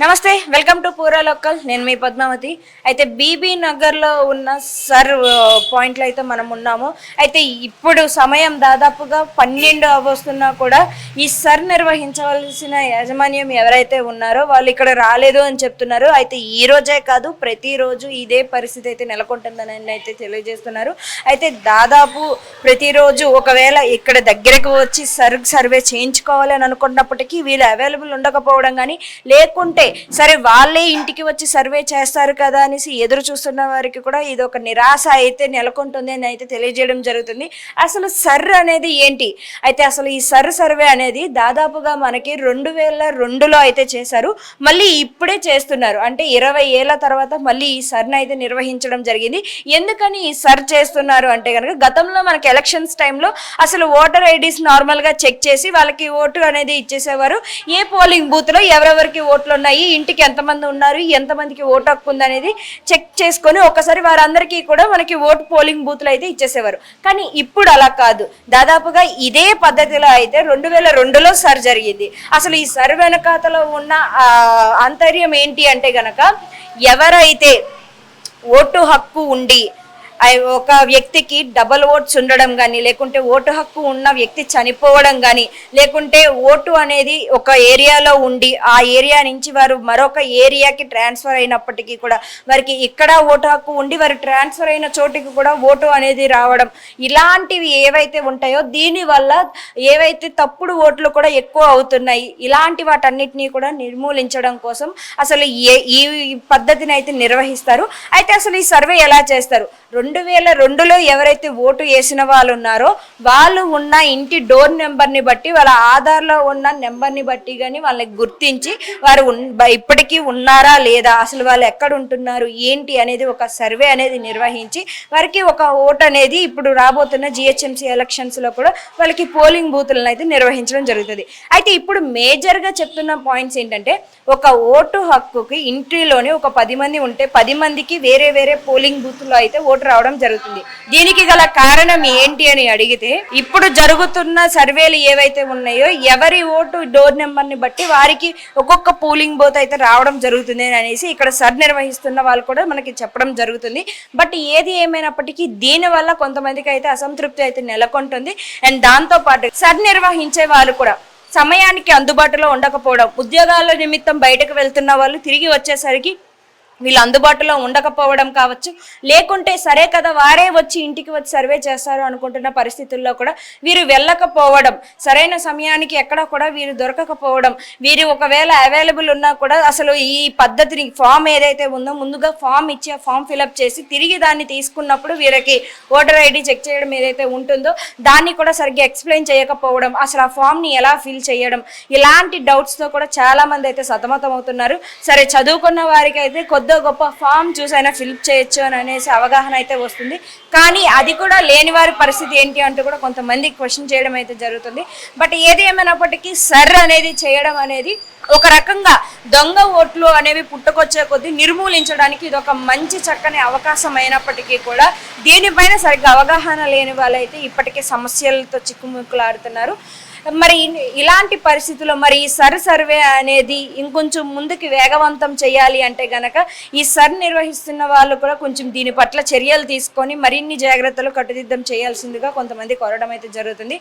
నమస్తే, welcome to పూరా local. నేను మీ పద్మావతి. అయితే బీబీ నగర్లో ఉన్న సర్ పాయింట్లో అయితే మనం ఉన్నాము. అయితే ఇప్పుడు సమయం దాదాపుగా 12 వస్తున్నా కూడా ఈ సర్ నిర్వహించవలసిన యాజమాన్యం ఎవరైతే ఉన్నారో వాళ్ళు ఇక్కడ రాలేదు అని చెప్తున్నారు. అయితే ఈ రోజే కాదు, ప్రతిరోజు ఇదే పరిస్థితి అయితే నెలకొంటుందని అయితే తెలియజేస్తున్నారు. అయితే దాదాపు ప్రతిరోజు ఒకవేళ ఇక్కడ దగ్గరకు వచ్చి సర్వే చేయించుకోవాలి అని అనుకున్నప్పటికీ వీళ్ళు అవైలబుల్ ఉండకపోవడం కానీ, లేకుంటే సరే వాళ్ళే ఇంటికి వచ్చి సర్వే చేస్తారు కదా అనేసి ఎదురు చూస్తున్న వారికి కూడా ఇది ఒక నిరాశ అయితే నెలకొంటుంది అని అయితే తెలియజేయడం జరుగుతుంది. అసలు సర్ అనేది ఏంటి? అయితే అసలు ఈ సర్వే అనేది దాదాపుగా మనకి 2002లో అయితే చేశారు. మళ్ళీ ఇప్పుడే చేస్తున్నారు. అంటే 20 ఏళ్ల తర్వాత మళ్ళీ ఈ సర్ని అయితే నిర్వహించడం జరిగింది. ఎందుకని ఈ సర్ చేస్తున్నారు అంటే కనుక, గతంలో మనకి ఎలక్షన్స్ టైంలో అసలు ఓటర్ ఐడీస్ నార్మల్గా చెక్ చేసి వాళ్ళకి ఓటు అనేది ఇచ్చేసేవారు. ఏ పోలింగ్ బూత్లో ఎవరెవరికి ఓట్లు ఉన్నాయి, ఇంటికి ఎంతమంది ఉన్నారు, ఎంతమందికి ఓటు హక్కు ఉంది అనేది చెక్ చేసుకొని ఒకసారి వారందరికీ కూడా మనకి ఓటు పోలింగ్ బూత్లు అయితే ఇచ్చేసేవారు. కానీ ఇప్పుడు అలా కాదు. దాదాపుగా ఇదే పద్ధతిలో అయితే 2002లో సర్ జరిగింది. అసలు ఈ సర్ వెనకాతలో ఉన్న ఆంతర్యం ఏంటి అంటే గనక, ఎవరైతే ఓటు హక్కు ఉండి ఒక వ్యక్తికి డబల్ ఓట్స్ ఉండడం కానీ, లేకుంటే ఓటు హక్కు ఉన్న వ్యక్తి చనిపోవడం కానీ, లేకుంటే ఓటు అనేది ఒక ఏరియాలో ఉండి ఆ ఏరియా నుంచి వారు మరొక ఏరియాకి ట్రాన్స్ఫర్ అయినప్పటికీ కూడా వారికి ఇక్కడ ఓటు హక్కు ఉండి వారు ట్రాన్స్ఫర్ అయిన చోటికి కూడా ఓటు అనేది రావడం, ఇలాంటివి ఏవైతే ఉంటాయో దీనివల్ల ఏవైతే తప్పుడు ఓట్లు కూడా ఎక్కువ అవుతున్నాయి, ఇలాంటి వాటన్నిటినీ కూడా నిర్మూలించడం కోసం అసలు ఈ పద్ధతిని అయితే నిర్వహిస్తారు. అయితే అసలు ఈ సర్వే ఎలా చేస్తారు? 2002లో ఎవరైతే ఓటు వేసిన వాళ్ళు ఉన్నారో వాళ్ళు ఉన్న ఇంటి డోర్ నెంబర్ని బట్టి, వాళ్ళ ఆధార్లో ఉన్న నెంబర్ని బట్టి కానీ వాళ్ళని గుర్తించి వారు ఇప్పటికీ ఉన్నారా లేదా, అసలు వాళ్ళు ఎక్కడ ఉంటున్నారు ఏంటి అనేది ఒక సర్వే అనేది నిర్వహించి వారికి ఒక ఓటు అనేది ఇప్పుడు రాబోతున్న జిహెచ్ఎంసీ ఎలక్షన్స్లో కూడా వాళ్ళకి పోలింగ్ బూతులను అయితే నిర్వహించడం జరుగుతుంది. అయితే ఇప్పుడు మేజర్గా చెప్తున్న పాయింట్స్ ఏంటంటే, ఒక ఓటు హక్కుకి ఇంటిలోనే ఒక 10 మంది ఉంటే 10 మందికి వేరే వేరే పోలింగ్ బూత్లో అయితే ఓటు రావడం జరుగుతుంది. దీనికి గల కారణం ఏంటి అని అడిగితే, ఇప్పుడు జరుగుతున్న సర్వేలు ఏవైతే ఉన్నాయో ఎవరి ఓటు డోర్ నెంబర్ని బట్టి వారికి ఒక్కొక్క పోలింగ్ బూత్ అయితే రావడం జరుగుతుంది అనేసి ఇక్కడ సర్ నిర్వహిస్తున్న వాళ్ళు కూడా మనకి చెప్పడం జరుగుతుంది. బట్ ఏది ఏమైనప్పటికీ దీనివల్ల కొంతమందికి అయితే అసంతృప్తి అయితే నెలకొంటుంది. అండ్ దాంతోపాటు సర్ నిర్వహించే వాళ్ళు కూడా సమయానికి అందుబాటులో ఉండకపోవడం, ఉద్యోగాల నిమిత్తం బయటకు వెళ్తున్న వాళ్ళు తిరిగి వచ్చేసరికి వీళ్ళు అందుబాటులో ఉండకపోవడం కావచ్చు, లేకుంటే సరే కదా వారే వచ్చి ఇంటికి వచ్చి సర్వే చేస్తారు అనుకుంటున్న పరిస్థితుల్లో కూడా వీరు వెళ్ళకపోవడం, సరైన సమయానికి ఎక్కడ కూడా వీరు దొరకకపోవడం, వీరు ఒకవేళ అవైలబుల్ ఉన్నా కూడా అసలు ఈ పద్ధతిని ఫామ్ ఏదైతే ఉందో ముందుగా ఫామ్ ఇచ్చి ఆ ఫామ్ ఫిలప్ చేసి తిరిగి దాన్ని తీసుకున్నప్పుడు వీరికి ఓటర్ ఐడి చెక్ చేయడం ఏదైతే ఉంటుందో దాన్ని కూడా సరిగ్గా ఎక్స్ప్లెయిన్ చేయకపోవడం, అసలు ఆ ఫామ్ని ఎలా ఫిల్ చేయడం, ఇలాంటి డౌట్స్తో కూడా చాలామంది అయితే సతమతం అవుతున్నారు. సరే చదువుకున్న వారికి అయితే కొద్ది గొప్ప ఫామ్ చూసైనా ఫిల్ప్ చేయొచ్చు అని అనేసి అవగాహన అయితే వస్తుంది. కానీ అది కూడా లేని వారి పరిస్థితి ఏంటి అంటూ కూడా కొంతమంది క్వశ్చన్ చేయడం అయితే జరుగుతుంది. బట్ ఏది ఏమైనప్పటికీ సర్ అనేది చేయడం అనేది ఒక రకంగా దొంగ ఓట్లు అనేవి పుట్టుకొచ్చే కొద్దీ నిర్మూలించడానికి ఇది ఒక మంచి చక్కని అవకాశం అయినప్పటికీ కూడా దీనిపైన సరిగ్గా అవగాహన లేని వాళ్ళైతే ఇప్పటికే సమస్యలతో చిక్కుముక్కులాడుతున్నారు. మరి ఇలాంటి పరిస్థితుల్లో మరి ఈ సర్వే అనేది ఇంకొంచెం ముందుకు వేగవంతం చేయాలి అంటే గనక ఈ సర్ నిర్వహిస్తున్న వాళ్ళు కూడా కొంచెం దీని పట్ల చర్యలు తీసుకొని మరిన్ని జాగ్రత్తలు కట్టుదిద్దం చేయాల్సిందిగా కొంతమంది కోరడం అయితే జరుగుతుంది.